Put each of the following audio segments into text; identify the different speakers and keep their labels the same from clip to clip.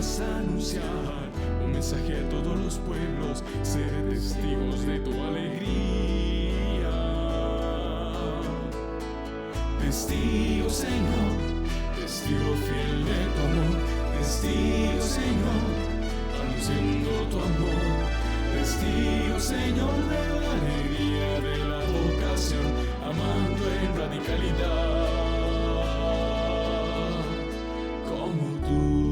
Speaker 1: vas a anunciar un mensaje a todos los pueblos, ser testigos de tu alegría. Testigo, Señor, testigo fiel de tu amor. Testigo, Señor, anunciando tu amor. Testigo, Señor, de la alegría de la vocación, amando en radicalidad como tú.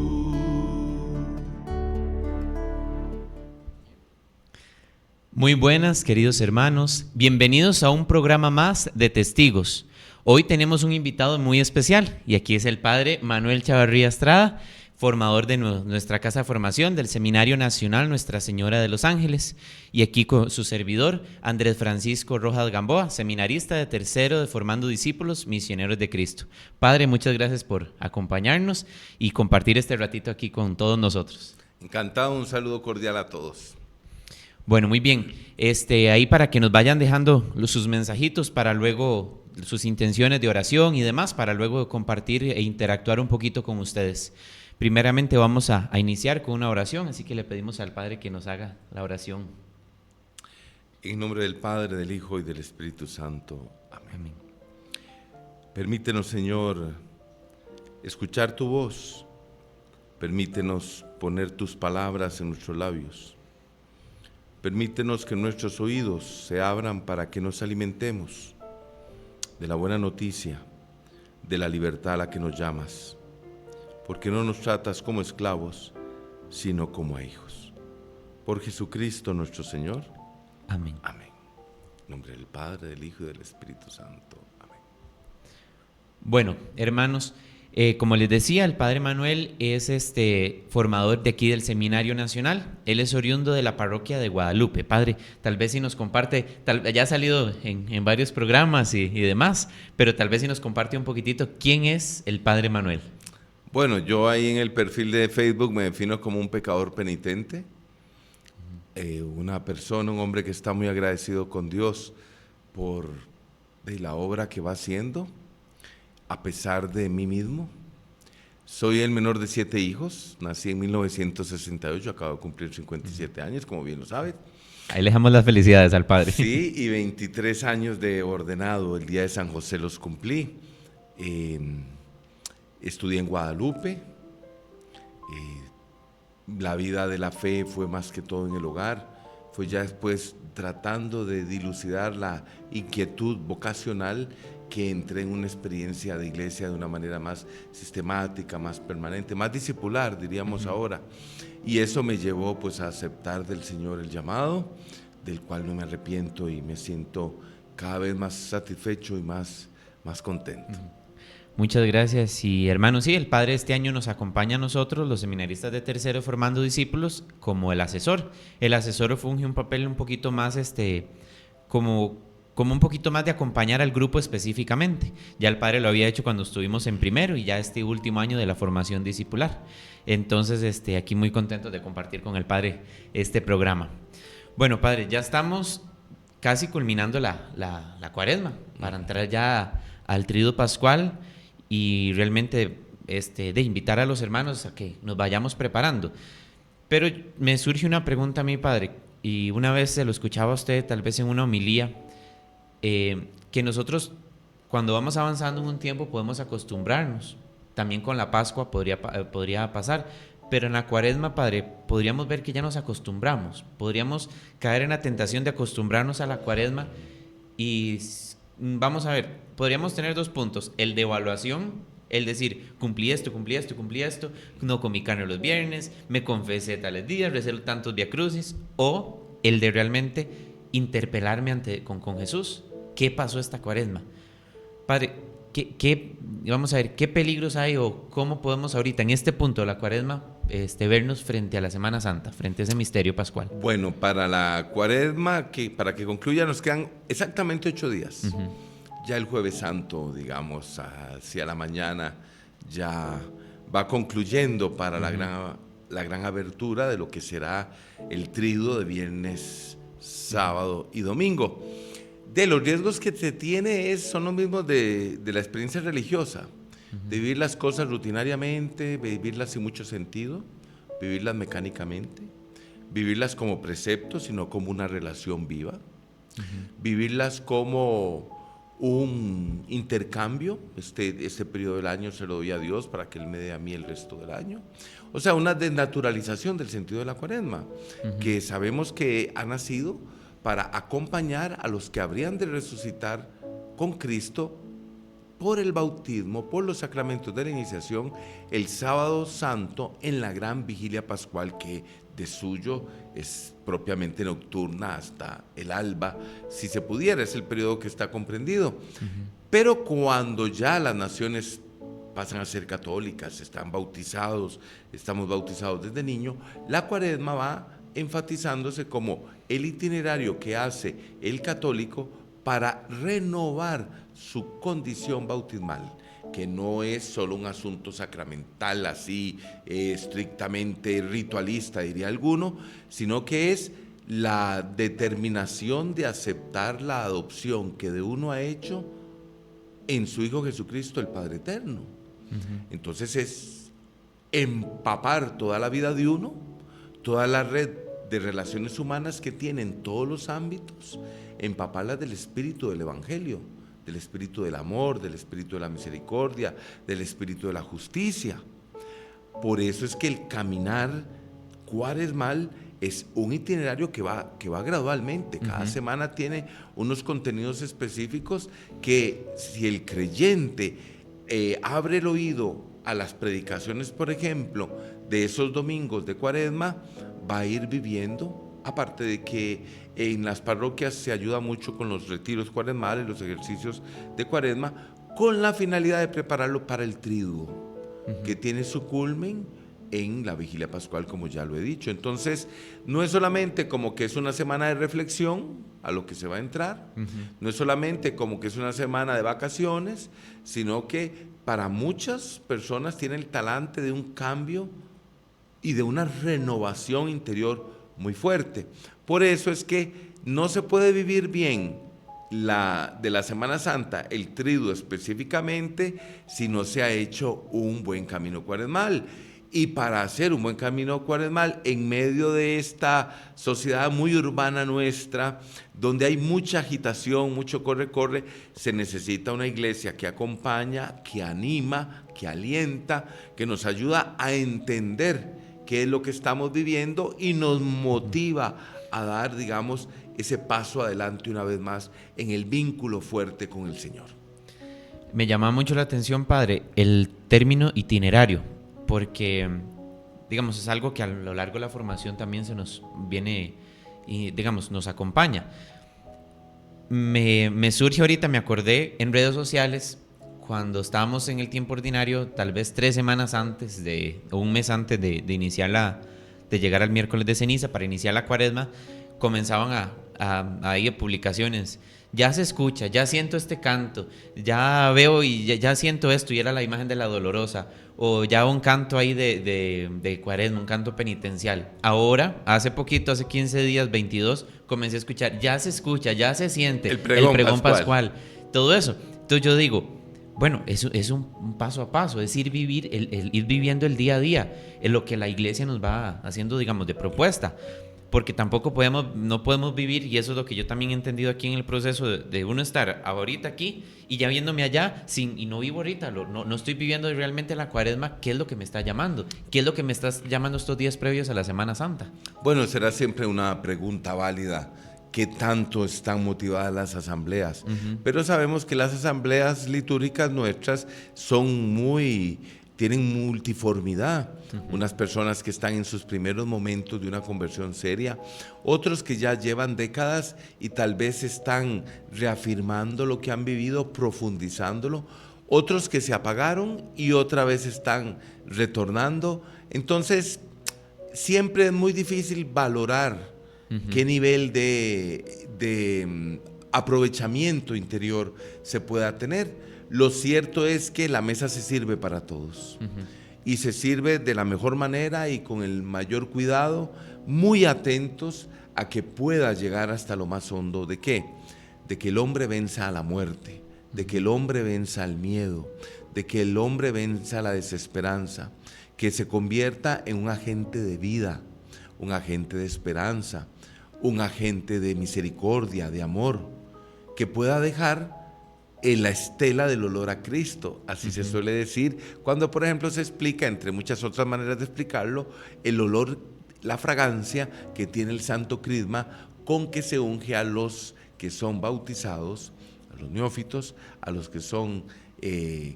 Speaker 2: Muy buenas, queridos hermanos. Bienvenidos a un programa más de Testigos. Hoy tenemos un invitado muy especial y aquí es el padre Manuel Chavarría Estrada, formador de nuestra casa de formación del Seminario Nacional Nuestra Señora de los Ángeles, y aquí con su servidor Andrés Francisco Rojas Gamboa, seminarista de tercero de Formando Discípulos Misioneros de Cristo. Padre, muchas gracias por acompañarnos y compartir este ratito aquí con todos nosotros.
Speaker 3: Encantado, un saludo cordial a todos.
Speaker 2: Bueno, muy bien. Ahí para que nos vayan dejando sus mensajitos para luego sus intenciones de oración y demás, para luego compartir e interactuar un poquito con ustedes. Primeramente vamos a iniciar con una oración, así que le pedimos al Padre que nos haga la oración.
Speaker 3: En nombre del Padre, del Hijo y del Espíritu Santo. Amén.
Speaker 2: Amén.
Speaker 3: Permítenos, Señor, escuchar tu voz. Permítenos poner tus palabras en nuestros labios. Permítenos que nuestros oídos se abran para que nos alimentemos de la buena noticia, de la libertad a la que nos llamas, porque no nos tratas como esclavos, sino como a hijos. Por Jesucristo nuestro Señor.
Speaker 2: Amén.
Speaker 3: Amén. En nombre del Padre, del Hijo y del Espíritu Santo. Amén.
Speaker 2: Bueno, hermanos, como les decía, el Padre Manuel es formador de aquí del Seminario Nacional. Él es oriundo de la parroquia de Guadalupe. Padre, tal vez si nos comparte, ya ha salido en varios programas y demás, pero tal vez si nos comparte un poquitito, ¿quién es el Padre Manuel?
Speaker 3: Bueno, yo ahí en el perfil de Facebook me defino como un pecador penitente, una persona, un hombre que está muy agradecido con Dios por la obra que va haciendo, a pesar de mí mismo. Soy el menor de 7 hijos, nací en 1968, acabo de cumplir 57 años, como bien lo sabes.
Speaker 2: Ahí le dejamos las felicidades al Padre.
Speaker 3: Sí, y 23 años de ordenado, el día de San José los cumplí. Estudié en Guadalupe, la vida de la fe fue más que todo en el hogar, fue ya después tratando de dilucidar la inquietud vocacional que entré en una experiencia de iglesia de una manera más sistemática, más permanente, más discipular, diríamos ahora, y eso me llevó pues a aceptar del Señor el llamado, del cual no me arrepiento y me siento cada vez más satisfecho y más contento.
Speaker 2: Muchas gracias. Y hermanos, sí, el Padre este año nos acompaña a nosotros, los seminaristas de tercero Formando Discípulos, como el asesor. El asesor funge un papel un poquito más, como un poquito más de acompañar al grupo específicamente. Ya el Padre lo había hecho cuando estuvimos en primero y ya este último año de la formación discipular. Entonces, aquí muy contentos de compartir con el Padre este programa. Bueno, Padre, ya estamos casi culminando la cuaresma para entrar ya al Triduo Pascual y realmente de invitar a los hermanos a que nos vayamos preparando. Pero me surge una pregunta a mí, Padre, y una vez se lo escuchaba a usted tal vez en una homilía, que nosotros cuando vamos avanzando en un tiempo podemos acostumbrarnos. También con la Pascua podría pasar, pero en la Cuaresma, Padre, podríamos ver que ya nos acostumbramos, podríamos caer en la tentación de acostumbrarnos a la Cuaresma y vamos a ver, podríamos tener 2 puntos, el de evaluación, el decir, cumplí esto, no comí carne los viernes, me confesé tales días, recé tantos viacrucis, o el de realmente interpelarme con Jesús. ¿Qué pasó esta Cuaresma? Padre, vamos a ver, ¿qué peligros hay o cómo podemos ahorita, en este punto de la Cuaresma, vernos frente a la Semana Santa, frente a ese misterio pascual?
Speaker 3: Bueno, para la Cuaresma, para que concluya, nos quedan exactamente 8 días. Ya el Jueves Santo, digamos, hacia la mañana, ya va concluyendo para la gran abertura de lo que será el triduo de viernes, sábado y domingo. De los riesgos que se tiene son los mismos de la experiencia religiosa, de vivir las cosas rutinariamente, de vivirlas sin mucho sentido, vivirlas mecánicamente, vivirlas como preceptos, sino como una relación viva, vivirlas como un intercambio. Este periodo del año se lo doy a Dios para que Él me dé a mí el resto del año. O sea, una desnaturalización del sentido de la cuaresma, que sabemos que ha nacido para acompañar a los que habrían de resucitar con Cristo por el bautismo, por los sacramentos de la iniciación, el sábado santo en la gran vigilia pascual, que de suyo es propiamente nocturna hasta el alba, si se pudiera, es el periodo que está comprendido. Pero cuando ya las naciones pasan a ser católicas, están bautizados, estamos bautizados desde niño, la cuaresma va enfatizándose como el itinerario que hace el católico para renovar su condición bautismal, que no es solo un asunto sacramental así estrictamente ritualista, diría alguno, sino que es la determinación de aceptar la adopción que de uno ha hecho en su Hijo Jesucristo, el Padre Eterno. Entonces es empapar toda la vida de uno, toda la red de relaciones humanas que tiene en todos los ámbitos, empaparlas del espíritu del Evangelio, del espíritu del amor, del espíritu de la misericordia, del espíritu de la justicia. Por eso es que el caminar cuaresmal es un itinerario que va gradualmente. Cada semana tiene unos contenidos específicos que, si el creyente abre el oído a las predicaciones, por ejemplo, de esos domingos de cuaresma, va a ir viviendo. Aparte de que en las parroquias se ayuda mucho con los retiros cuaresmales, los ejercicios de cuaresma, con la finalidad de prepararlo para el triduo, que tiene su culmen en la vigilia pascual, como ya lo he dicho. Entonces, no es solamente como que es una semana de reflexión a lo que se va a entrar, no es solamente como que es una semana de vacaciones, sino que para muchas personas tiene el talante de un cambio y de una renovación interior muy fuerte. Por eso es que no se puede vivir bien de la Semana Santa, el triduo específicamente, si no se ha hecho un buen camino cuaresmal. Y para hacer un buen camino cuaresmal en medio de esta sociedad muy urbana nuestra, donde hay mucha agitación, mucho corre-corre, se necesita una iglesia que acompaña, que anima, que alienta, que nos ayuda a entender qué es lo que estamos viviendo y nos motiva a dar, digamos, ese paso adelante una vez más en el vínculo fuerte con el Señor.
Speaker 2: Me llama mucho la atención, padre, el término itinerario, porque, digamos, es algo que a lo largo de la formación también se nos viene y, digamos, nos acompaña. Me surge ahorita, me acordé en redes sociales, cuando estábamos en el tiempo ordinario, tal vez 3 semanas antes o un mes antes de iniciar de llegar al miércoles de ceniza para iniciar la cuaresma, comenzaban a ir publicaciones. Ya se escucha, ya siento este canto, ya veo y ya siento esto, y era la imagen de la dolorosa, o ya un canto ahí de cuaresma, un canto penitencial. Ahora, hace poquito, hace 15 días, 22, comencé a escuchar, ya se escucha, ya se siente el pregón pascual, todo eso. Entonces yo digo, bueno, eso es un paso a paso, es ir viviendo el día a día, en lo que la iglesia nos va haciendo, digamos, de propuesta, porque tampoco no podemos vivir, y eso es lo que yo también he entendido aquí en el proceso de uno estar ahorita aquí y ya viéndome allá, y no vivo ahorita, no estoy viviendo realmente la cuaresma. ¿Qué es lo que me está llamando? ¿Qué es lo que me está llamando estos días previos a la Semana Santa?
Speaker 3: Bueno, será siempre una pregunta válida. ¿Qué tanto están motivadas las asambleas? Pero sabemos que las asambleas litúrgicas nuestras tienen multiformidad. Unas personas que están en sus primeros momentos de una conversión seria, otros que ya llevan décadas y tal vez están reafirmando lo que han vivido, profundizándolo, otros que se apagaron y otra vez están retornando. Entonces, siempre es muy difícil valorar qué nivel de aprovechamiento interior se pueda tener. Lo cierto es que la mesa se sirve para todos y se sirve de la mejor manera y con el mayor cuidado, muy atentos a que pueda llegar hasta lo más hondo. ¿De qué? De que el hombre venza a la muerte, de que el hombre venza al miedo, de que el hombre venza a la desesperanza, que se convierta en un agente de vida, un agente de esperanza, un agente de misericordia, de amor, que pueda dejar en la estela del olor a Cristo, así se suele decir, cuando por ejemplo se explica, entre muchas otras maneras de explicarlo, el olor, la fragancia que tiene el santo crisma con que se unge a los que son bautizados, a los neófitos, a los que son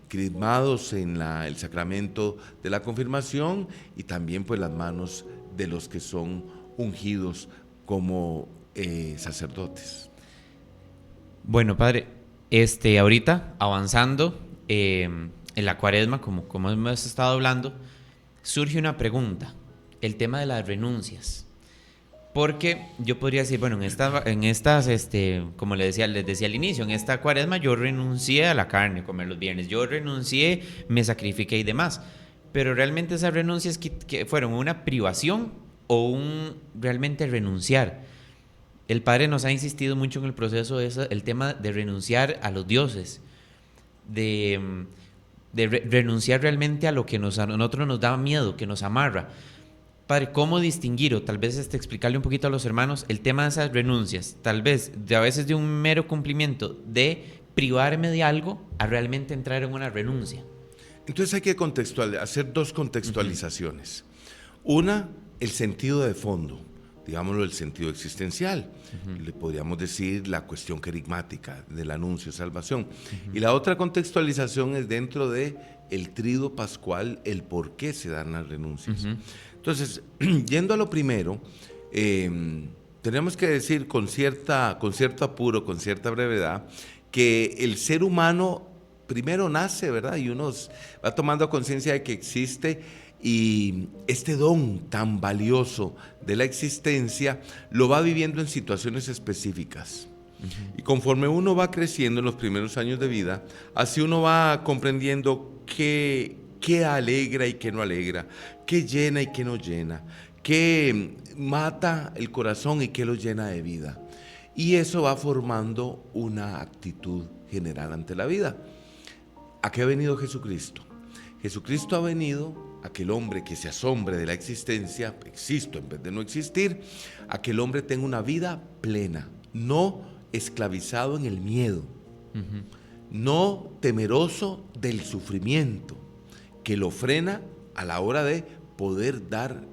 Speaker 3: crismados en el sacramento de la confirmación, y también pues las manos de los que son ungidos como sacerdotes.
Speaker 2: Bueno, padre, ahorita avanzando en la cuaresma, como hemos estado hablando, surge una pregunta, el tema de las renuncias. Porque yo podría decir, bueno, en estas, como les decía al inicio, en esta cuaresma yo renuncié a la carne, comer los viernes, yo renuncié, me sacrifiqué y demás. Pero realmente esas renuncias que fueron una privación o realmente renunciar. El Padre nos ha insistido mucho en el proceso el tema de renunciar a los dioses, de renunciar realmente a lo que a nosotros nos da miedo, que nos amarra. Padre, ¿cómo distinguir o tal vez explicarle un poquito a los hermanos el tema de esas renuncias? Tal vez a veces de un mero cumplimiento de privarme de algo a realmente entrar en una renuncia.
Speaker 3: Entonces hay que hacer dos contextualizaciones. Una, el sentido de fondo, digámoslo, el sentido existencial. Le podríamos decir la cuestión querigmática del anuncio de salvación. Y la otra contextualización es dentro de el trido pascual, el por qué se dan las renuncias. Entonces, yendo a lo primero, tenemos que decir con cierto apuro, con cierta brevedad, que el ser humano primero nace, ¿verdad? Y uno va tomando conciencia de que existe, y este don tan valioso de la existencia lo va viviendo en situaciones específicas. Y conforme uno va creciendo en los primeros años de vida, así uno va comprendiendo qué alegra y qué no alegra, qué llena y qué no llena, qué mata el corazón y qué lo llena de vida. Y eso va formando una actitud general ante la vida. ¿A qué ha venido Jesucristo? Jesucristo ha venido a que el hombre que se asombre de la existencia, existo en vez de no existir, a que el hombre tenga una vida plena, no esclavizado en el miedo, no temeroso del sufrimiento, que lo frena a la hora de poder dar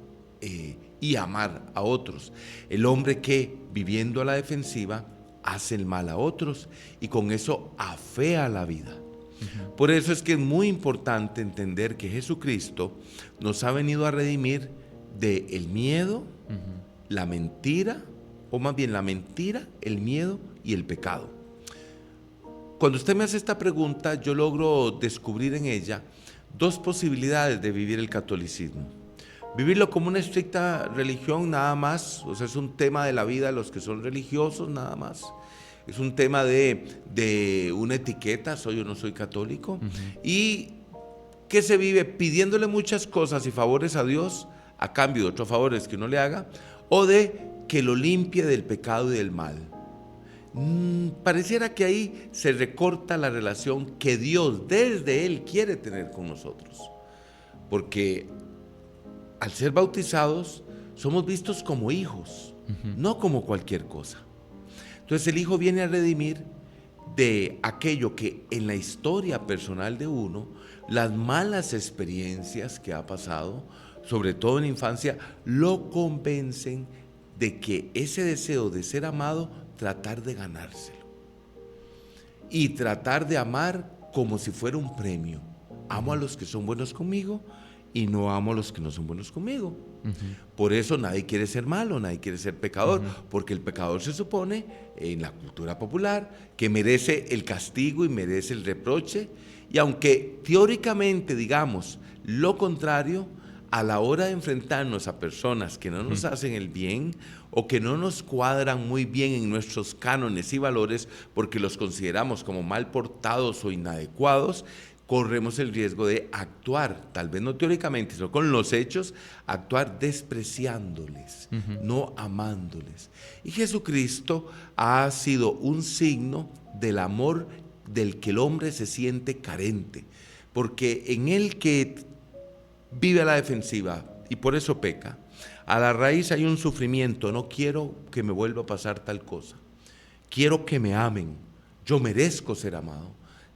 Speaker 3: y amar a otros. El hombre que, viviendo a la defensiva, hace el mal a otros y con eso afea la vida. Por eso es que es muy importante entender que Jesucristo nos ha venido a redimir del miedo, la mentira, o más bien la mentira, el miedo y el pecado. Cuando usted me hace esta pregunta, yo logro descubrir en ella dos posibilidades de vivir el catolicismo. Vivirlo como una estricta religión nada más, o sea, es un tema de la vida de los que son religiosos nada más. Es un tema de una etiqueta, soy o no soy católico, y que se vive pidiéndole muchas cosas y favores a Dios a cambio de otros favores que uno le haga, o de que lo limpie del pecado y del mal. Pareciera que ahí se recorta la relación que Dios desde Él quiere tener con nosotros, porque al ser bautizados somos vistos como hijos, no como cualquier cosa. Entonces el Hijo viene a redimir de aquello que en la historia personal de uno, las malas experiencias que ha pasado, sobre todo en la infancia, lo convencen de que ese deseo de ser amado, tratar de ganárselo. Y tratar de amar como si fuera un premio. Amo a los que son buenos conmigo y no amo a los que no son buenos conmigo. Por eso nadie quiere ser malo, nadie quiere ser pecador, porque el pecador se supone, en la cultura popular, que merece el castigo y merece el reproche, y aunque teóricamente digamos lo contrario, a la hora de enfrentarnos a personas que no nos hacen el bien o que no nos cuadran muy bien en nuestros cánones y valores porque los consideramos como mal portados o inadecuados, corremos el riesgo de actuar, tal vez no teóricamente, sino con los hechos, actuar despreciándoles, no amándoles. Y Jesucristo ha sido un signo del amor del que el hombre se siente carente, porque en el que vive a la defensiva y por eso peca. A la raíz hay un sufrimiento, no quiero que me vuelva a pasar tal cosa. Quiero que me amen, yo merezco ser amado,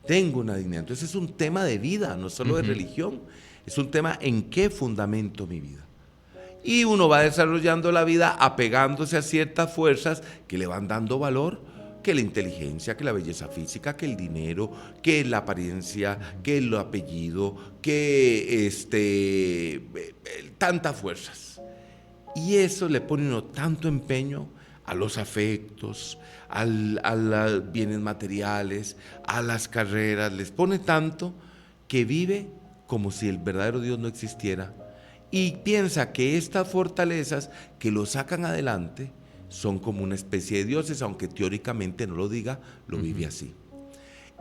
Speaker 3: tengo una dignidad. Entonces es un tema de vida, no solo de religión, es un tema en qué fundamento mi vida. Y uno va desarrollando la vida apegándose a ciertas fuerzas que le van dando valor, que la inteligencia, que la belleza física, que el dinero, que la apariencia, que el apellido, que tantas fuerzas. Y eso le pone uno tanto empeño a los afectos, a los bienes materiales, a las carreras, les pone tanto que vive como si el verdadero Dios no existiera y piensa que estas fortalezas que lo sacan adelante son como una especie de dioses, aunque teóricamente no lo diga, lo vive así.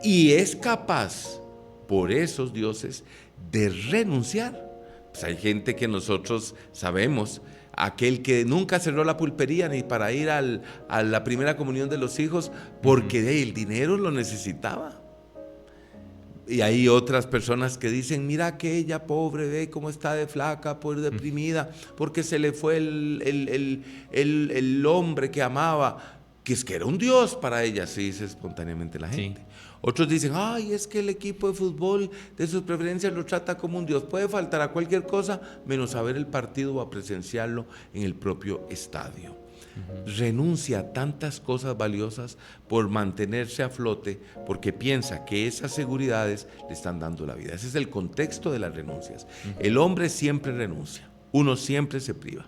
Speaker 3: Y es capaz, por esos dioses, de renunciar. Pues hay gente que nosotros sabemos, aquel que nunca cerró la pulpería ni para ir a la primera comunión de los hijos, porque el dinero lo necesitaba. Y hay otras personas que dicen, mira aquella pobre, ve cómo está de flaca, pues deprimida, porque se le fue el hombre que amaba, que es que era un dios para ella, así dice espontáneamente la gente. Sí. Otros dicen, ay, es que el equipo de fútbol de sus preferencias lo trata como un dios. Puede faltar a cualquier cosa, menos a ver el partido o a presenciarlo en el propio estadio. Renuncia a tantas cosas valiosas por mantenerse a flote, porque piensa que esas seguridades le están dando la vida. Ese es el contexto de las renuncias. El hombre siempre renuncia, uno siempre se priva.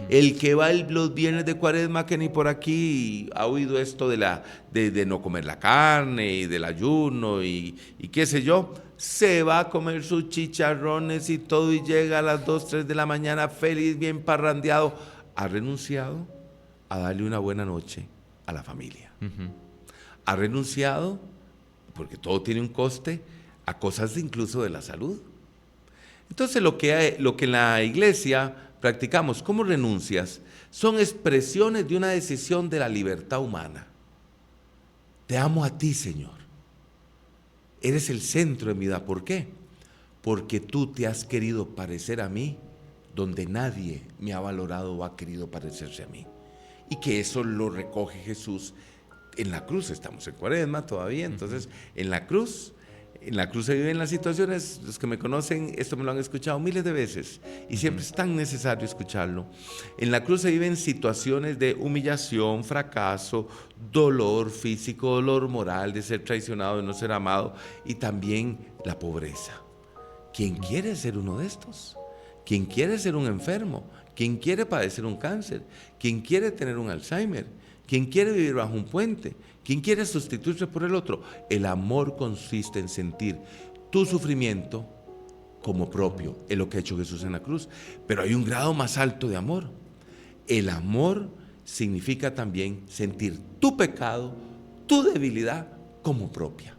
Speaker 3: El que va los viernes de Cuaresma, que ni por aquí ha oído esto de no comer la carne y del ayuno y qué sé yo, se va a comer sus chicharrones y todo y llega a las 2, 3 de la mañana feliz, bien parrandeado. Ha renunciado a darle una buena noche a la familia. Ha renunciado, porque todo tiene un coste, a cosas incluso de la salud. Entonces lo que en la iglesia practicamos como renuncias son expresiones de una decisión de la libertad humana. Te amo a ti, Señor. Eres el centro de mi vida. ¿Por qué? Porque tú te has querido parecer a mí donde nadie me ha valorado o ha querido parecerse a mí. Y que eso lo recoge Jesús en la cruz. Estamos en Cuaresma todavía, entonces en la cruz se viven las situaciones. Los que me conocen, esto me lo han escuchado miles de veces y siempre es tan necesario escucharlo. En la cruz se viven situaciones de humillación, fracaso, dolor físico, dolor moral, de ser traicionado, de no ser amado, y también la pobreza. ¿Quién quiere ser uno de estos? ¿Quién quiere ser un enfermo? ¿Quién quiere padecer un cáncer? ¿Quién quiere tener un Alzheimer? ¿Quién quiere vivir bajo un puente? ¿Quién quiere sustituirse por el otro? El amor consiste en sentir tu sufrimiento como propio, es lo que ha hecho Jesús en la cruz. Pero hay un grado más alto de amor. El amor significa también sentir tu pecado, tu debilidad como propia,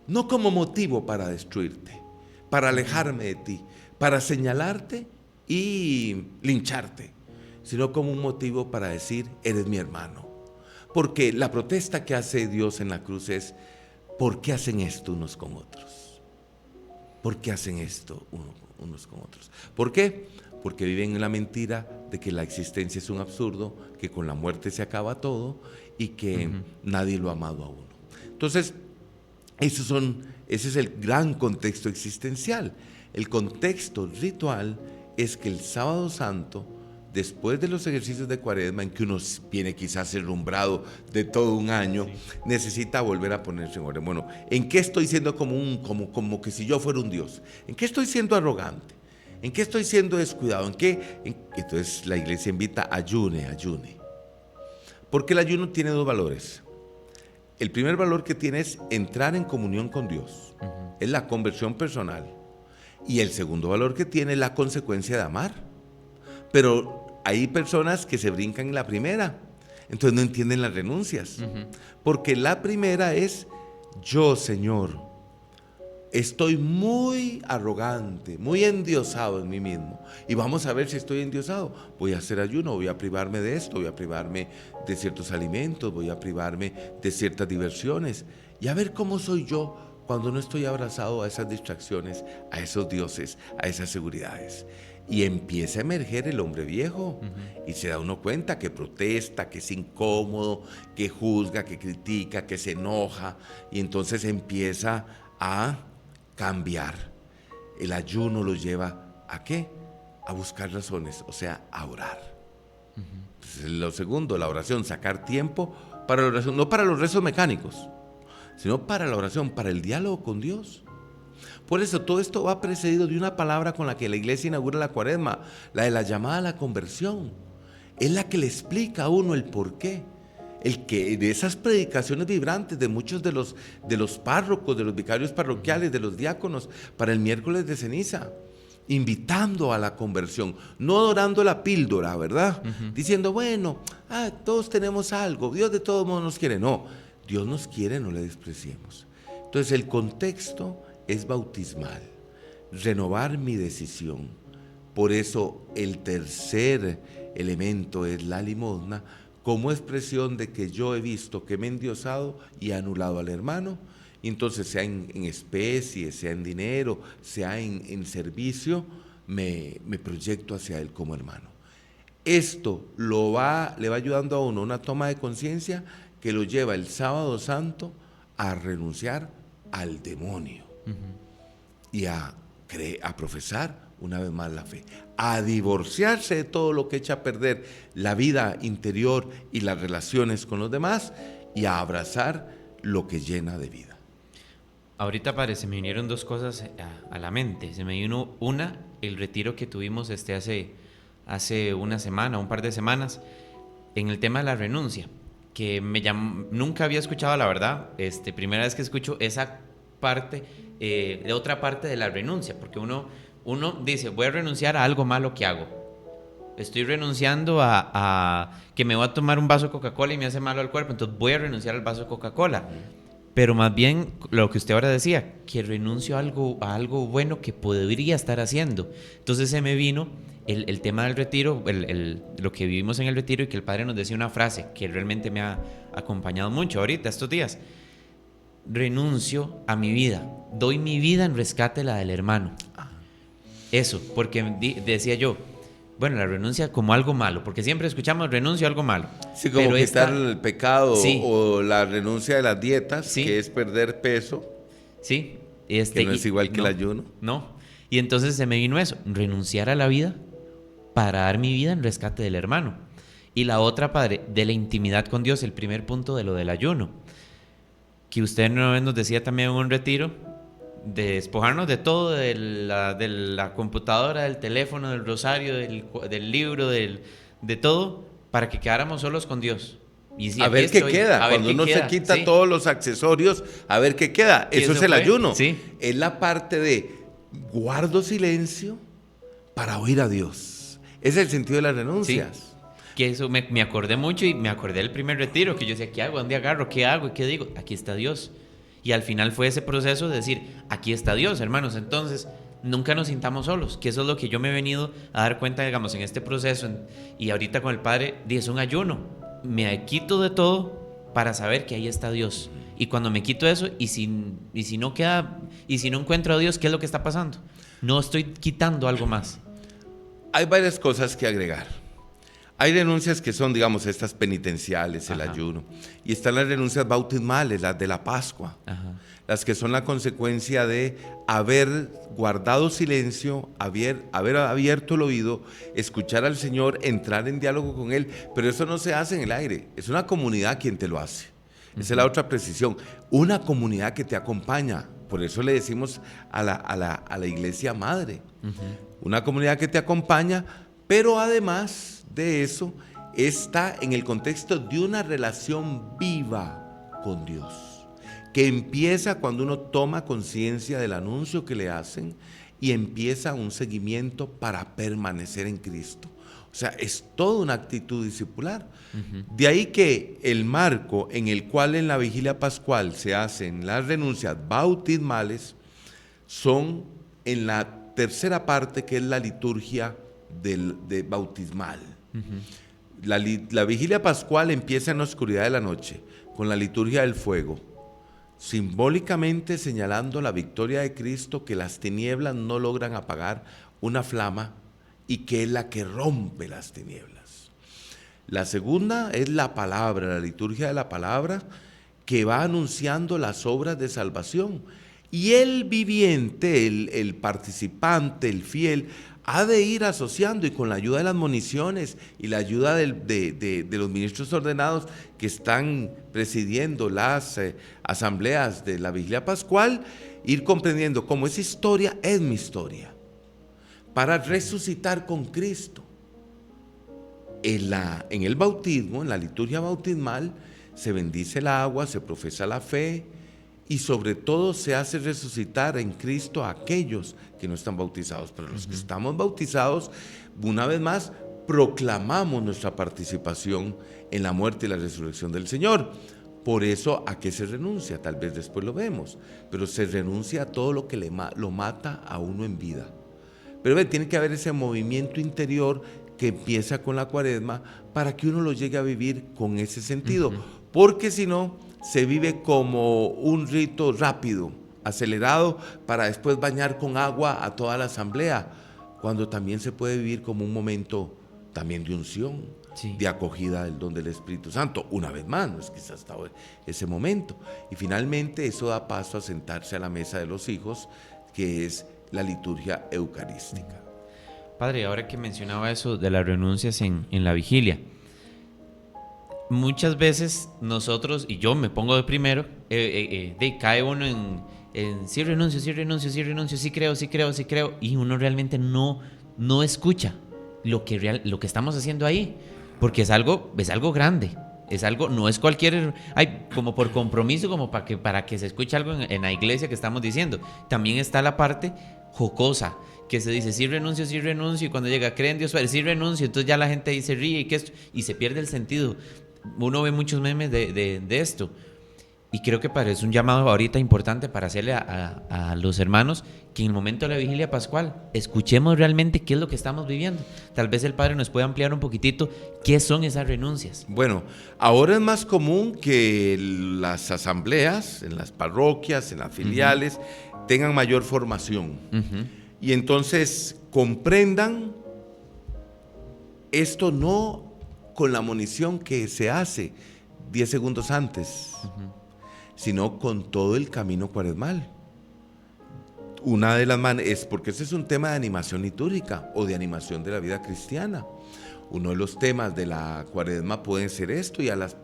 Speaker 3: no como motivo para destruirte, para alejarme de ti, para señalarte y lincharte, sino como un motivo para decir, eres mi hermano. Porque la protesta que hace Dios en la cruz es, ¿por qué hacen esto unos con otros? ¿Por qué hacen esto unos con otros? ¿Por qué? Porque viven en la mentira de que la existencia es un absurdo, que con la muerte se acaba todo y que nadie lo ha amado a uno. Entonces, ese es el gran contexto existencial. El contexto ritual es que el Sábado Santo, después de los ejercicios de Cuaresma, en que uno viene quizás herrumbrado de todo un año, necesita volver a ponerse en orden. Bueno, ¿en qué estoy siendo como que si yo fuera un Dios? ¿En qué estoy siendo arrogante? ¿En qué estoy siendo descuidado? Entonces la iglesia invita, ayune. Porque el ayuno tiene dos valores. El primer valor que tiene es entrar en comunión con Dios. Es la conversión personal. Y el segundo valor que tiene es la consecuencia de amar. Pero hay personas que se brincan en la primera, entonces no entienden las renuncias. Porque la primera es, yo, Señor, estoy muy arrogante, muy endiosado en mí mismo. Y vamos a ver si estoy endiosado. Voy a hacer ayuno, voy a privarme de esto, voy a privarme de ciertos alimentos, voy a privarme de ciertas diversiones. Y a ver cómo soy yo cuando no estoy abrazado a esas distracciones, a esos dioses, a esas seguridades. Y empieza a emerger el hombre viejo. Y se da uno cuenta que protesta, que es incómodo, que juzga, que critica, que se enoja. Y entonces empieza a cambiar. El ayuno lo lleva ¿a qué? A buscar razones, o sea, a orar. Entonces, lo segundo, la oración, sacar tiempo para la oración, no para los rezos mecánicos, sino para la oración, para el diálogo con Dios. Por eso todo esto va precedido de una palabra con la que la iglesia inaugura la cuaresma, la de la llamada a la conversión. Es la que le explica a uno el porqué. El que de esas predicaciones vibrantes de muchos de los párrocos, de los vicarios parroquiales, de los diáconos, para el miércoles de ceniza, invitando a la conversión, no adorando la píldora, ¿verdad? Diciendo, bueno, todos tenemos algo, Dios de todos modos nos quiere. No, Dios nos quiere, no le despreciemos. Entonces el contexto es bautismal, renovar mi decisión. Por eso el tercer elemento es la limosna, como expresión de que yo he visto que me he endiosado y he anulado al hermano. Y entonces sea en especie, sea en dinero, sea en servicio, me proyecto hacia él como hermano. Esto le va ayudando a uno una toma de conciencia que lo lleva el sábado santo a renunciar al demonio y a profesar una vez más la fe, a divorciarse de todo lo que echa a perder la vida interior y las relaciones con los demás y a abrazar lo que llena de vida.
Speaker 2: Ahorita, padre, se me vinieron dos cosas a la mente. Se me vino una, el retiro que tuvimos hace una semana, un par de semanas, en el tema de la renuncia, que nunca había escuchado, la verdad, primera vez que escucho esa parte, de otra parte de la renuncia, porque uno dice, voy a renunciar a algo malo que hago. Estoy renunciando a que me voy a tomar un vaso de Coca-Cola y me hace malo al cuerpo, entonces voy a renunciar al vaso de Coca-Cola. Pero más bien, lo que usted ahora decía, que renuncio a algo bueno que podría estar haciendo. Entonces se me vino el tema del retiro, lo que vivimos en el retiro, y que el padre nos decía una frase que realmente me ha acompañado mucho ahorita, estos días. Renuncio a mi vida, doy mi vida en rescate la del hermano. Eso, porque decía yo, bueno, la renuncia como algo malo, porque siempre escuchamos renuncio a algo malo.
Speaker 3: Sí, como
Speaker 2: pero
Speaker 3: quitar el pecado, sí, o la renuncia de las dietas, sí, que es perder peso.
Speaker 2: Sí.
Speaker 3: Que no es igual que el ayuno.
Speaker 2: No. Y entonces se me vino eso, renunciar a la vida para dar mi vida en rescate del hermano. Y la otra, padre, de la intimidad con Dios, el primer punto de lo del ayuno, que usted una vez nos decía también en un retiro, de despojarnos de todo, de la computadora, del teléfono, del rosario, del libro, de todo, para que quedáramos solos con Dios. Y si
Speaker 3: a ver qué queda, cuando uno se quita, sí, todos los accesorios, a ver qué queda. Eso es el ayuno. Sí. Es la parte de guardo silencio para oír a Dios. Ese es el sentido de las renuncias.
Speaker 2: Sí. Que eso me acordé mucho, y me acordé del primer retiro, que yo decía, ¿qué hago? ¿Dónde agarro? ¿Qué hago? ¿Y qué digo? Aquí está Dios. Y al final fue ese proceso de decir, aquí está Dios, hermanos. Entonces, nunca nos sintamos solos, que eso es lo que yo me he venido a dar cuenta, digamos, en este proceso. Y ahorita con el padre, es un ayuno. Me quito de todo para saber que ahí está Dios. Y cuando me quito eso, y si no encuentro a Dios, ¿qué es lo que está pasando? No estoy quitando algo más.
Speaker 3: Hay varias cosas que agregar. Hay renuncias que son, digamos, estas penitenciales, el ayuno. Y están las renuncias bautismales, las de la Pascua. Ajá. Las que son la consecuencia de haber guardado silencio, haber abierto el oído, escuchar al Señor, entrar en diálogo con Él. Pero eso no se hace en el aire. Es una comunidad quien te lo hace. Esa es la otra precisión. Una comunidad que te acompaña. Por eso le decimos a la iglesia madre. Una comunidad que te acompaña, pero además de eso, está en el contexto de una relación viva con Dios, que empieza cuando uno toma conciencia del anuncio que le hacen y empieza un seguimiento para permanecer en Cristo. O sea, es toda una actitud discipular. De ahí que el marco en el cual en la vigilia pascual se hacen las renuncias bautismales son en la tercera parte, que es la liturgia de bautismal. La vigilia pascual empieza en la oscuridad de la noche, con la liturgia del fuego. simbólicamente señalando la victoria de Cristo, que las tinieblas no logran apagar una flama y que es la que rompe las tinieblas. La segunda es la palabra, la liturgia de la palabra, que va anunciando las obras de salvación. Y el viviente, el participante, el fiel, ha de ir asociando, y con la ayuda de las moniciones y la ayuda de los ministros ordenados que están presidiendo las asambleas de la Vigilia Pascual, ir comprendiendo cómo esa historia es mi historia, para resucitar con Cristo. En el bautismo, en la liturgia bautismal, se bendice el agua, se profesa la fe, y sobre todo se hace resucitar en Cristo a aquellos que no están bautizados. Pero los que estamos bautizados, una vez más, proclamamos nuestra participación en la muerte y la resurrección del Señor. Por eso, ¿a qué se renuncia? Tal vez después lo vemos, pero se renuncia a todo lo que lo mata a uno en vida. Pero tiene que haber ese movimiento interior que empieza con la Cuaresma para que uno lo llegue a vivir con ese sentido, porque si no, se vive como un rito rápido, acelerado, para después bañar con agua a toda la asamblea, cuando también se puede vivir como un momento también de unción, sí, de acogida del don del Espíritu Santo. Una vez más, no es que se ha estado ese momento. Y finalmente eso da paso a sentarse a la mesa de los hijos, que es la liturgia eucarística.
Speaker 2: Padre, ahora que mencionaba eso de las renuncias en la vigilia, muchas veces nosotros, y yo me pongo de primero, cae uno en sí renuncio, sí creo, y uno realmente no escucha lo que estamos haciendo ahí, porque es algo grande, no es cualquier, como por compromiso, como para que se escuche algo en la iglesia que estamos diciendo. También está la parte jocosa, que se dice sí renuncio, y cuando llega cree en Dios, sí renuncio, entonces ya la gente ahí se ríe y se pierde el sentido. Uno ve muchos memes de esto, y creo que es un llamado ahorita importante para hacerle a los hermanos que en el momento de la vigilia pascual escuchemos realmente qué es lo que estamos viviendo. Tal vez el Padre nos pueda ampliar un poquitito qué son esas renuncias.
Speaker 3: Bueno, ahora es más común que las asambleas, en las parroquias, en las filiales, tengan mayor formación, y entonces comprendan esto, no con la monición que se hace 10 segundos antes, sino con todo el camino cuaresmal. Una de las maneras es porque ese es un tema de animación litúrgica o de animación de la vida cristiana. Uno de los temas de la Cuaresma pueden ser esto, y a las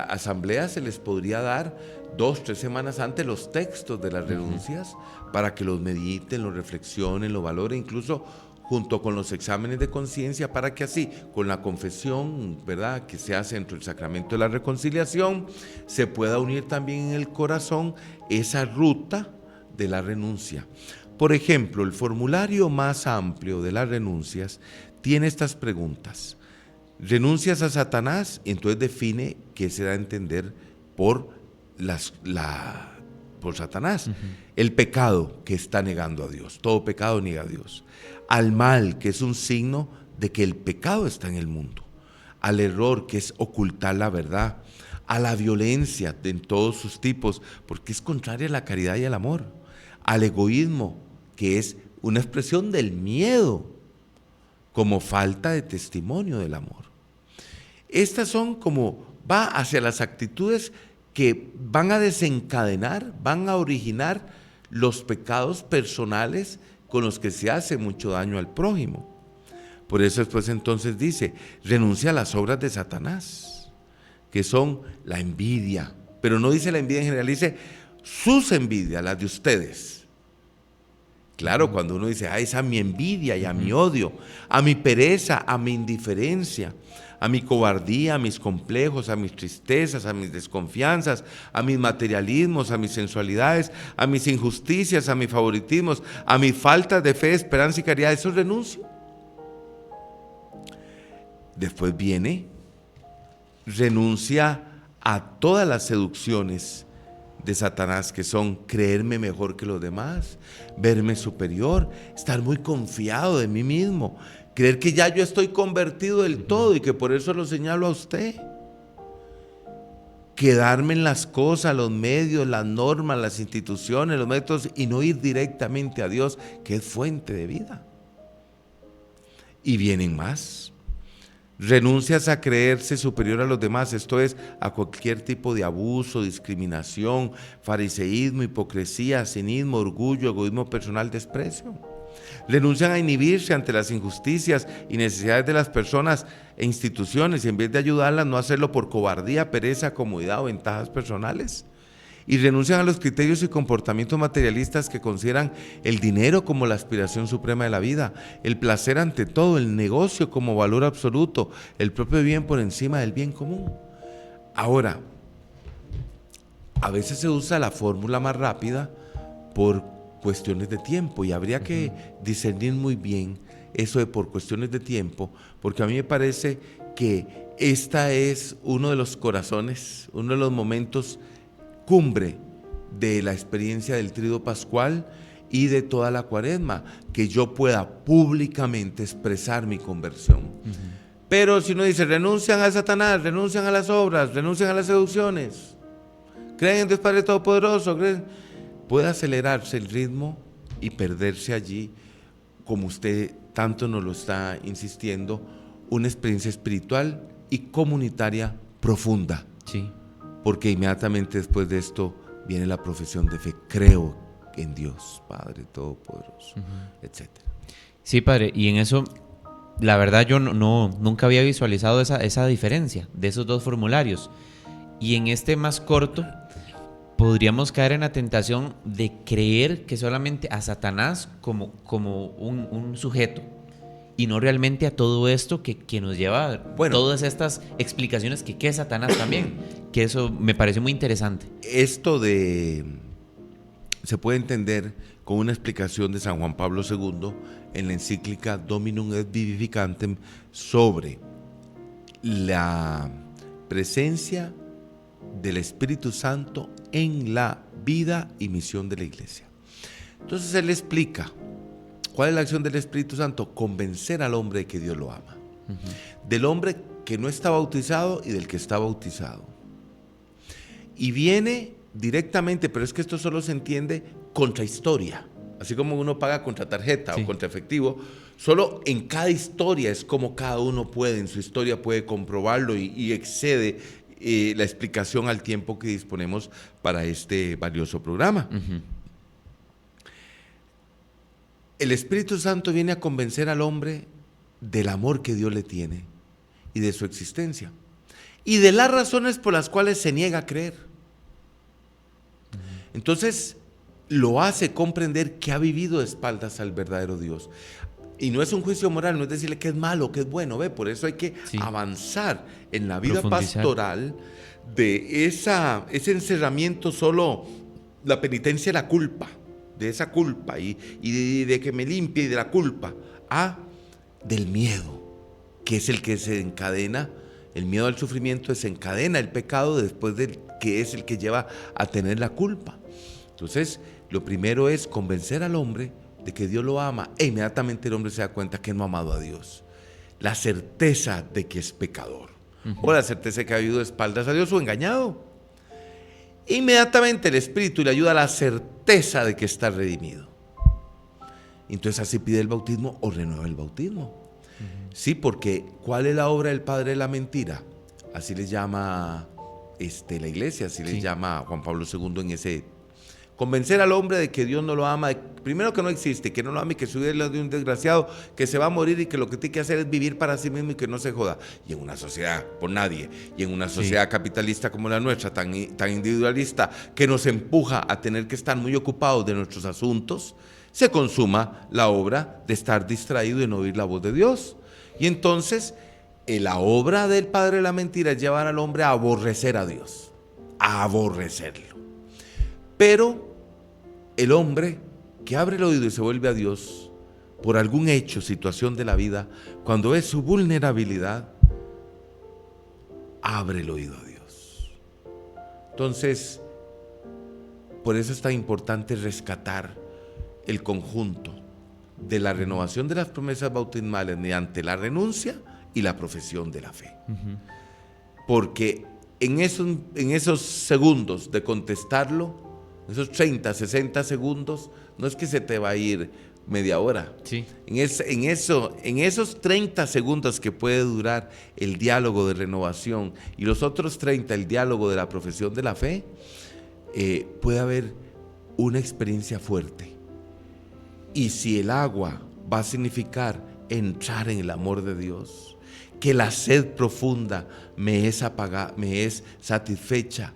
Speaker 3: asambleas se les podría dar 2-3 semanas antes los textos de las renuncias para que los mediten, los reflexionen, los valoren, incluso junto con los exámenes de conciencia, para que así, con la confesión, ¿verdad?, que se hace dentro del sacramento de la reconciliación, se pueda unir también en el corazón esa ruta de la renuncia. Por ejemplo, el formulario más amplio de las renuncias tiene estas preguntas. ¿Renuncias a Satanás? Entonces define qué se da a entender por Satanás. El pecado, que está negando a Dios. Todo pecado niega a Dios. Al mal, que es un signo de que el pecado está en el mundo. Al error, que es ocultar la verdad. A la violencia en todos sus tipos, porque es contraria a la caridad y al amor. Al egoísmo, que es una expresión del miedo, como falta de testimonio del amor. Estas son va hacia las actitudes que van a desencadenar, van a originar los pecados personales con los que se hace mucho daño al prójimo. Por eso después entonces dice, renuncia a las obras de Satanás, que son la envidia, pero no dice la envidia en general, dice sus envidias, las de ustedes. Claro, cuando uno dice, es a mi envidia y a mi odio, a mi pereza, a mi indiferencia, a mi cobardía, a mis complejos, a mis tristezas, a mis desconfianzas, a mis materialismos, a mis sensualidades, a mis injusticias, a mis favoritismos, a mis faltas de fe, esperanza y caridad, eso renuncio. Después viene, renuncia a todas las seducciones de Satanás, que son creerme mejor que los demás, verme superior, estar muy confiado de mí mismo, creer que ya yo estoy convertido del todo y que por eso lo señalo a usted, quedarme en las cosas, los medios, las normas, las instituciones, los métodos, y no ir directamente a Dios, que es fuente de vida. Y vienen más. Renuncias a creerse superior a los demás, esto es, a cualquier tipo de abuso, discriminación, fariseísmo, hipocresía, cinismo, orgullo, egoísmo personal, desprecio. Renuncian a inhibirse ante las injusticias y necesidades de las personas e instituciones, y en vez de ayudarlas, no hacerlo por cobardía, pereza, comodidad o ventajas personales. Y renuncian a los criterios y comportamientos materialistas que consideran el dinero como la aspiración suprema de la vida, el placer ante todo, el negocio como valor absoluto, el propio bien por encima del bien común. Ahora, a veces se usa la fórmula más rápida por cuestiones de tiempo, y habría que discernir muy bien eso de por cuestiones de tiempo, porque a mí me parece que esta es uno de los corazones, uno de los momentos cumbre de la experiencia del Tríodo Pascual y de toda la Cuaresma, que yo pueda públicamente expresar mi conversión. Pero si uno dice, renuncian a Satanás, renuncian a las obras, renuncian a las seducciones, creen en Dios Padre Todopoderoso, puede acelerarse el ritmo y perderse allí, como usted tanto nos lo está insistiendo, una experiencia espiritual y comunitaria profunda.
Speaker 2: Sí.
Speaker 3: Porque inmediatamente después de esto viene la profesión de fe. Creo en Dios Padre Todopoderoso, etc.
Speaker 2: Sí, padre, y en eso, la verdad yo nunca había visualizado esa diferencia de esos dos formularios. Y en este más corto, podríamos caer en la tentación de creer que solamente a Satanás como un sujeto, y no realmente a todo esto que nos lleva todas estas explicaciones que es Satanás también, que eso me pareció muy interesante.
Speaker 3: Esto se puede entender con una explicación de San Juan Pablo II en la encíclica Dominum et Vivificantem sobre la presencia del Espíritu Santo en la vida y misión de la Iglesia. Entonces él explica cuál es la acción del Espíritu Santo: convencer al hombre de que Dios lo ama, del hombre que no está bautizado y del que está bautizado. Y viene directamente, pero es que esto solo se entiende contra historia, así como uno paga contra tarjeta o contra efectivo. Solo en cada historia es como cada uno puede, en su historia puede comprobarlo, y excede la explicación al tiempo que disponemos para este valioso programa. El Espíritu Santo viene a convencer al hombre del amor que Dios le tiene y de su existencia y de las razones por las cuales se niega a creer. Entonces lo hace comprender que ha vivido de espaldas al verdadero Dios. Y no es un juicio moral, no es decirle que es malo, que es bueno, por eso hay que avanzar en la vida pastoral de ese encerramiento, solo la penitencia y la culpa, de esa culpa y de que me limpie y de la culpa, del miedo, que es el que se encadena, el miedo al sufrimiento desencadena el pecado, después de que es el que lleva a tener la culpa. Entonces, lo primero es convencer al hombre de que Dios lo ama, e inmediatamente el hombre se da cuenta que no ha amado a Dios. La certeza de que es pecador, o la certeza de que ha vivido de espaldas a Dios o engañado. Inmediatamente el Espíritu le ayuda a la certeza de que está redimido. Entonces así pide el bautismo o renueva el bautismo. Sí, porque ¿cuál es la obra del padre de la mentira? Así le llama la iglesia, así le llama Juan Pablo II en ese. Convencer al hombre de que Dios no lo ama, primero que no existe, que no lo ama y que su vida es la de un desgraciado, que se va a morir y que lo que tiene que hacer es vivir para sí mismo y que no se joda. Y en una sociedad por nadie, y en una sociedad capitalista como la nuestra, tan individualista, que nos empuja a tener que estar muy ocupados de nuestros asuntos, se consuma la obra de estar distraído y no oír la voz de Dios. Y entonces la obra del padre de la mentira es llevar al hombre a aborrecer a Dios, a aborrecerlo. Pero el hombre que abre el oído y se vuelve a Dios por algún hecho, situación de la vida, cuando ve su vulnerabilidad, abre el oído a Dios. Entonces, por eso es tan importante rescatar el conjunto de la renovación de las promesas bautismales mediante la renuncia y la profesión de la fe. Porque en esos segundos de contestarlo, esos 30, 60 segundos, no es que se te va a ir media hora.
Speaker 2: Sí.
Speaker 3: En esos 30 segundos que puede durar el diálogo de renovación y los otros 30 el diálogo de la profesión de la fe, puede haber una experiencia fuerte. Y si el agua va a significar entrar en el amor de Dios, que la sed profunda me es satisfecha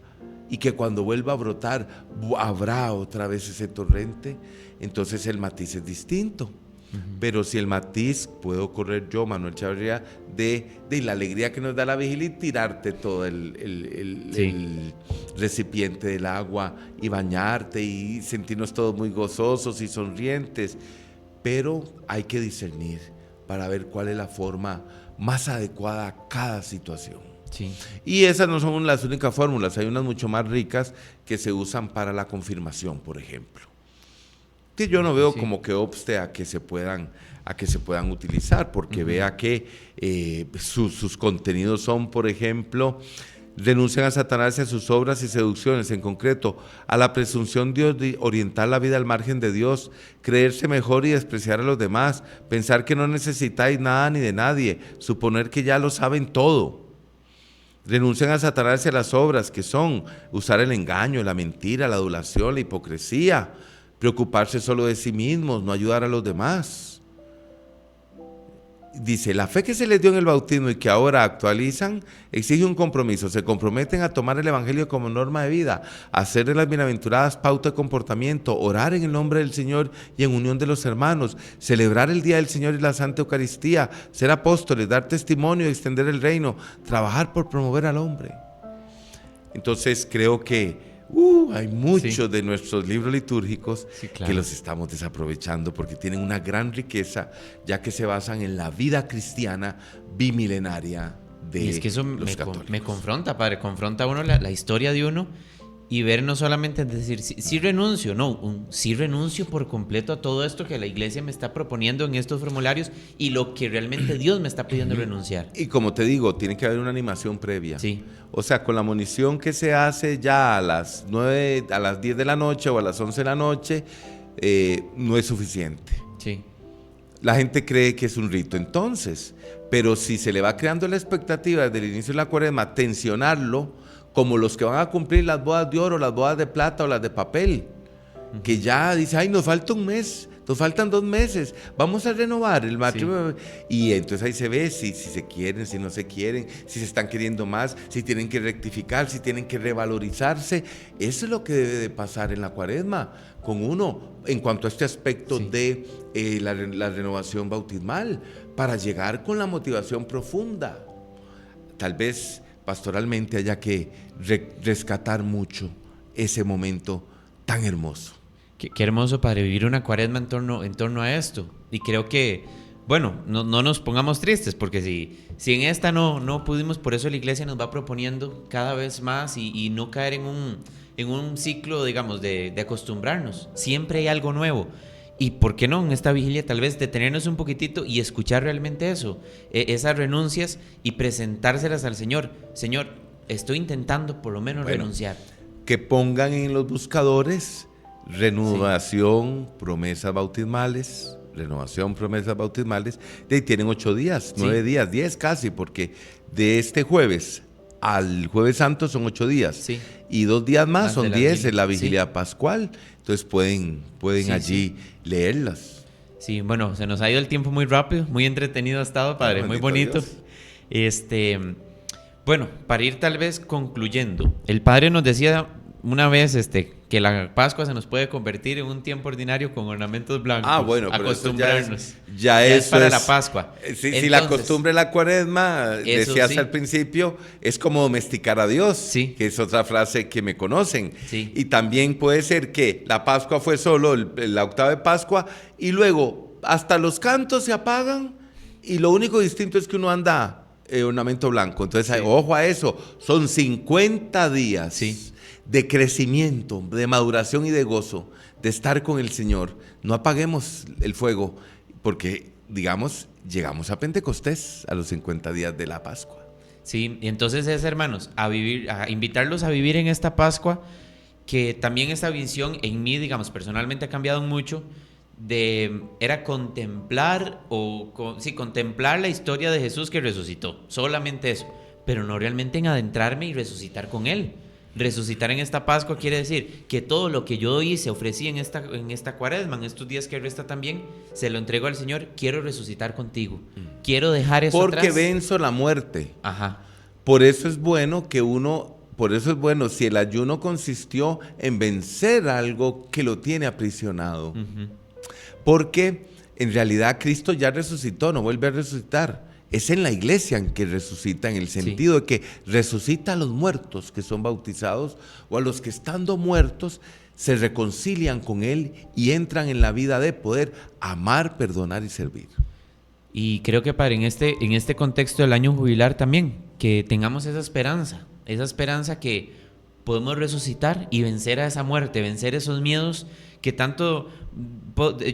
Speaker 3: y que cuando vuelva a brotar habrá otra vez ese torrente, entonces el matiz es distinto. Uh-huh. Pero si el matiz, puedo correr yo, Manuel Chavarría, de la alegría que nos da la vigilia y tirarte todo el recipiente del agua y bañarte y sentirnos todos muy gozosos y sonrientes, pero hay que discernir para ver cuál es la forma más adecuada a cada situación.
Speaker 2: Sí.
Speaker 3: Y esas no son las únicas fórmulas, hay unas mucho más ricas que se usan para la confirmación, por ejemplo, que yo no veo como que obste a que se puedan utilizar, porque vea que sus contenidos son, por ejemplo, renuncian a Satanás y a sus obras y seducciones, en concreto, a la presunción de orientar la vida al margen de Dios, creerse mejor y despreciar a los demás, pensar que no necesitáis nada ni de nadie, suponer que ya lo saben todo. Renuncian a Satanás y a las obras, que son usar el engaño, la mentira, la adulación, la hipocresía, preocuparse solo de sí mismos, no ayudar a los demás. Dice, la fe que se les dio en el bautismo y que ahora actualizan, exige un compromiso. Se comprometen a tomar el evangelio como norma de vida, a hacer de las bienaventuradas pauta de comportamiento, orar en el nombre del Señor y en unión de los hermanos, celebrar el Día del Señor y la Santa Eucaristía, ser apóstoles, dar testimonio y extender el reino, trabajar por promover al hombre. Entonces creo que hay muchos de nuestros libros litúrgicos que los estamos desaprovechando porque tienen una gran riqueza, ya que se basan en la vida cristiana bimilenaria de los católicos. Y es que eso
Speaker 2: me confronta, padre, confronta a uno la historia de uno y ver no solamente decir, sí renuncio, sí renuncio por completo a todo esto que la iglesia me está proponiendo en estos formularios y lo que realmente Dios me está pidiendo renunciar.
Speaker 3: Y como te digo, tiene que haber una animación previa.
Speaker 2: Sí.
Speaker 3: O sea, con la monición que se hace ya a las 9, a las 10 de la noche o a las 11 de la noche, no es suficiente.
Speaker 2: Sí.
Speaker 3: La gente cree que es un rito, entonces, pero si se le va creando la expectativa desde el inicio de la cuaresma, tensionarlo, como los que van a cumplir las bodas de oro, las bodas de plata o las de papel, que ya dice, ay, nos falta un mes, nos faltan 2 meses, vamos a renovar el matrimonio. Sí. Y entonces ahí se ve si se quieren, si no se quieren, si se están queriendo más, si tienen que rectificar, si tienen que revalorizarse. Eso es lo que debe de pasar en la cuaresma con uno en cuanto a este aspecto de la renovación bautismal, para llegar con la motivación profunda. Tal vez pastoralmente haya que rescatar mucho ese momento tan hermoso.
Speaker 2: Qué hermoso, padre, vivir una cuaresma en torno a esto. Y creo que, bueno, no nos pongamos tristes, porque si en esta no pudimos, por eso la iglesia nos va proponiendo cada vez más y no caer en un ciclo, digamos, de acostumbrarnos. Siempre hay algo nuevo. Y por qué no, en esta vigilia tal vez detenernos un poquitito y escuchar realmente eso, esas renuncias y presentárselas al Señor. Señor, estoy intentando por lo menos renunciar.
Speaker 3: Que pongan en los buscadores renovación, promesas bautismales, renovación, promesas bautismales, y ahí tienen 8 días, 9 días, 10 casi, porque de este jueves al Jueves Santo son 8 días. Sí. Y 2 días más son 10 en la vigilia pascual. Entonces pueden allí leerlas. Sí,
Speaker 2: bueno, se nos ha ido el tiempo muy rápido, muy entretenido ha estado, padre, muy bonito. Bueno, para ir tal vez concluyendo, el padre nos decía una vez que la Pascua se nos puede convertir en un tiempo ordinario con ornamentos blancos.
Speaker 3: Ah, bueno, pero
Speaker 2: acostumbrarnos.
Speaker 3: Eso ya es para
Speaker 2: la Pascua.
Speaker 3: Si la costumbre de la cuaresma, decías al principio, es como domesticar a Dios, que es otra frase que me conocen. Sí. Y también puede ser que la Pascua fue solo la octava de Pascua y luego hasta los cantos se apagan y lo único distinto es que uno anda ornamento blanco. Entonces, ojo a eso, son 50 días. De crecimiento, de maduración y de gozo, de estar con el Señor. No apaguemos el fuego, porque, digamos, llegamos a Pentecostés, a los 50 días de la Pascua.
Speaker 2: Sí, y entonces es, hermanos, a invitarlos a vivir en esta Pascua, que también esta visión en mí, digamos, personalmente ha cambiado mucho, era contemplar contemplar la historia de Jesús que resucitó, solamente eso, pero no realmente en adentrarme y resucitar con Él. Resucitar en esta Pascua quiere decir que todo lo que yo hice, ofrecí en esta Cuaresma, en estos días que resta también, se lo entrego al Señor. Quiero resucitar contigo. Quiero dejar eso atrás.
Speaker 3: Porque venzo la muerte.
Speaker 2: Ajá.
Speaker 3: Por eso es bueno si el ayuno consistió en vencer algo que lo tiene aprisionado.
Speaker 2: Uh-huh.
Speaker 3: Porque en realidad Cristo ya resucitó, no vuelve a resucitar. Es en la iglesia en que resucita, en el sentido de que resucita a los muertos que son bautizados o a los que estando muertos se reconcilian con Él y entran en la vida de poder amar, perdonar y servir.
Speaker 2: Y creo que, Padre, en este contexto del año jubilar también, que tengamos esa esperanza que podemos resucitar y vencer a esa muerte, vencer esos miedos que tanto...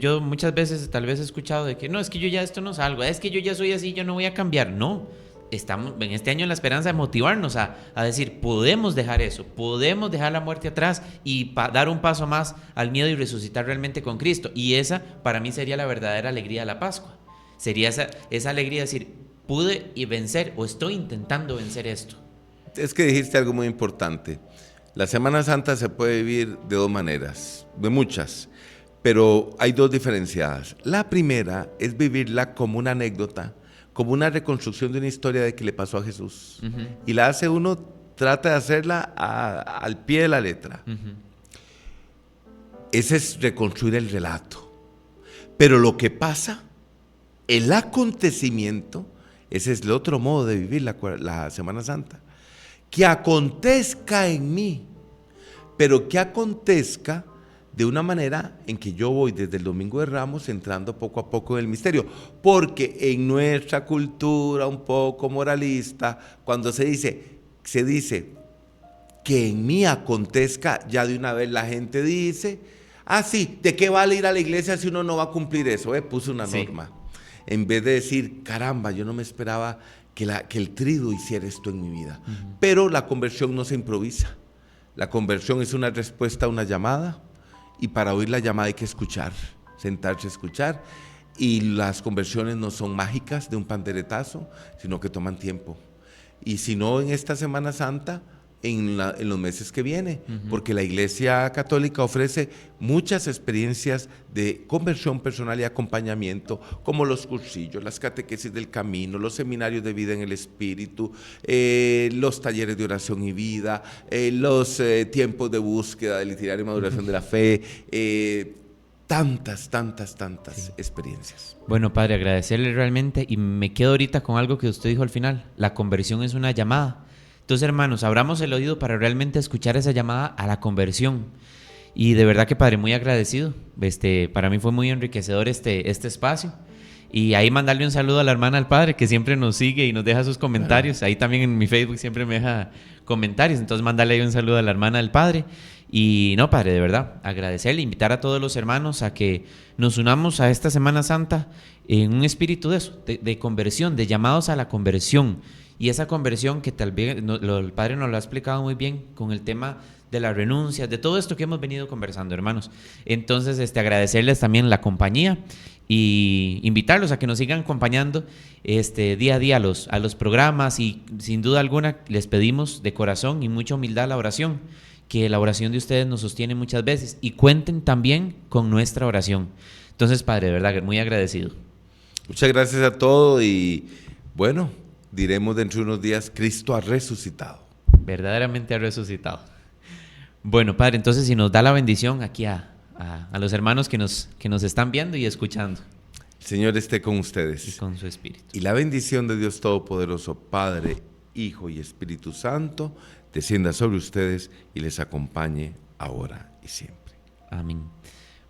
Speaker 2: Yo muchas veces tal vez he escuchado de que no, es que yo ya esto no salgo, es que yo ya soy así, yo no voy a cambiar. No, estamos en este año en la esperanza de motivarnos a decir, podemos dejar eso, podemos dejar la muerte atrás y dar un paso más al miedo y resucitar realmente con Cristo. Y esa para mí sería la verdadera alegría de la Pascua. Sería esa alegría de decir, pude vencer o estoy intentando vencer esto.
Speaker 3: Es que dijiste algo muy importante. La Semana Santa se puede vivir de dos maneras, de muchas. Pero hay dos diferenciadas. La primera es vivirla como una anécdota, como una reconstrucción de una historia de que le pasó a Jesús. Uh-huh. Y la hace uno, trata de hacerla al pie de la letra. Uh-huh. Ese es reconstruir el relato. Pero lo que pasa, el acontecimiento, ese es el otro modo de vivir la Semana Santa. Que acontezca en mí, pero que acontezca de una manera en que yo voy desde el Domingo de Ramos entrando poco a poco en el misterio, porque en nuestra cultura un poco moralista, cuando se dice que en mí acontezca, ya de una vez la gente dice, sí, ¿de qué vale ir a la iglesia si uno no va a cumplir eso? Puse una norma, en vez de decir, caramba, yo no me esperaba que el triduo hiciera esto en mi vida. Uh-huh. Pero la conversión no se improvisa, la conversión es una respuesta a una llamada. Y para oír la llamada hay que escuchar, sentarse a escuchar. Y las conversiones no son mágicas de un panderetazo, sino que toman tiempo. Y si no en esta Semana Santa, en los meses que vienen, uh-huh. Porque la Iglesia Católica ofrece muchas experiencias de conversión personal y acompañamiento, como los cursillos, las catequesis del camino, los seminarios de vida en el Espíritu, los talleres de oración y vida, los tiempos de búsqueda del itinerario y maduración de la fe, tantas experiencias.
Speaker 2: Bueno, Padre, agradecerle realmente, y me quedo ahorita con algo que usted dijo al final, la conversión es una llamada. Entonces, hermanos, abramos el oído para realmente escuchar esa llamada a la conversión. Y de verdad que, Padre, muy agradecido. Para mí fue muy enriquecedor este espacio. Y ahí mandarle un saludo a la hermana al Padre, que siempre nos sigue y nos deja sus comentarios. Ahí también en mi Facebook siempre me deja comentarios. Entonces, mandarle ahí un saludo a la hermana del Padre. Y no, Padre, de verdad, agradecerle, invitar a todos los hermanos a que nos unamos a esta Semana Santa en un espíritu de eso, de conversión, de llamados a la conversión. Y esa conversión que tal vez el Padre nos lo ha explicado muy bien con el tema de las renuncias, de todo esto que hemos venido conversando, hermanos. Entonces, agradecerles también la compañía y invitarlos a que nos sigan acompañando día a día a los programas, y sin duda alguna les pedimos de corazón y mucha humildad la oración, que la oración de ustedes nos sostiene muchas veces, y cuenten también con nuestra oración. Entonces, Padre, de verdad, muy agradecido.
Speaker 3: Muchas gracias a todos y bueno, diremos dentro de unos días, Cristo ha resucitado.
Speaker 2: Verdaderamente ha resucitado. Bueno, Padre, entonces si nos da la bendición aquí a los hermanos que nos están viendo y escuchando.
Speaker 3: El Señor esté con ustedes.
Speaker 2: Y con su Espíritu.
Speaker 3: Y la bendición de Dios Todopoderoso, Padre, Hijo y Espíritu Santo, descienda sobre ustedes y les acompañe ahora y siempre.
Speaker 2: Amén.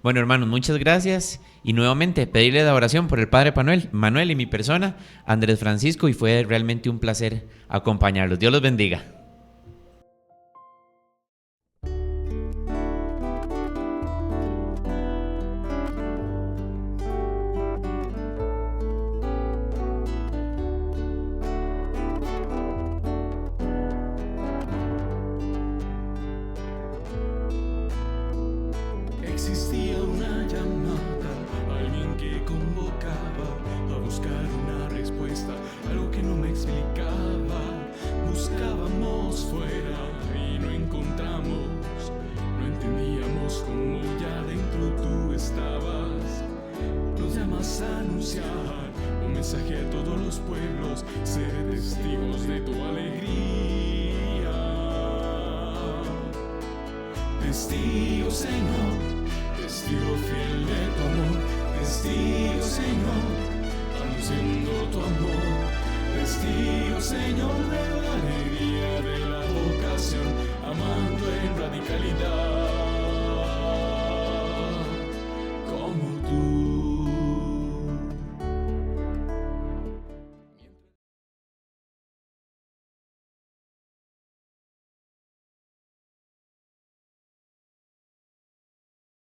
Speaker 2: Bueno, hermanos, muchas gracias. Y nuevamente pedirle la oración por el Padre Manuel y mi persona, Andrés Francisco, y fue realmente un placer acompañarlos. Dios los bendiga.
Speaker 1: testigos, Señor.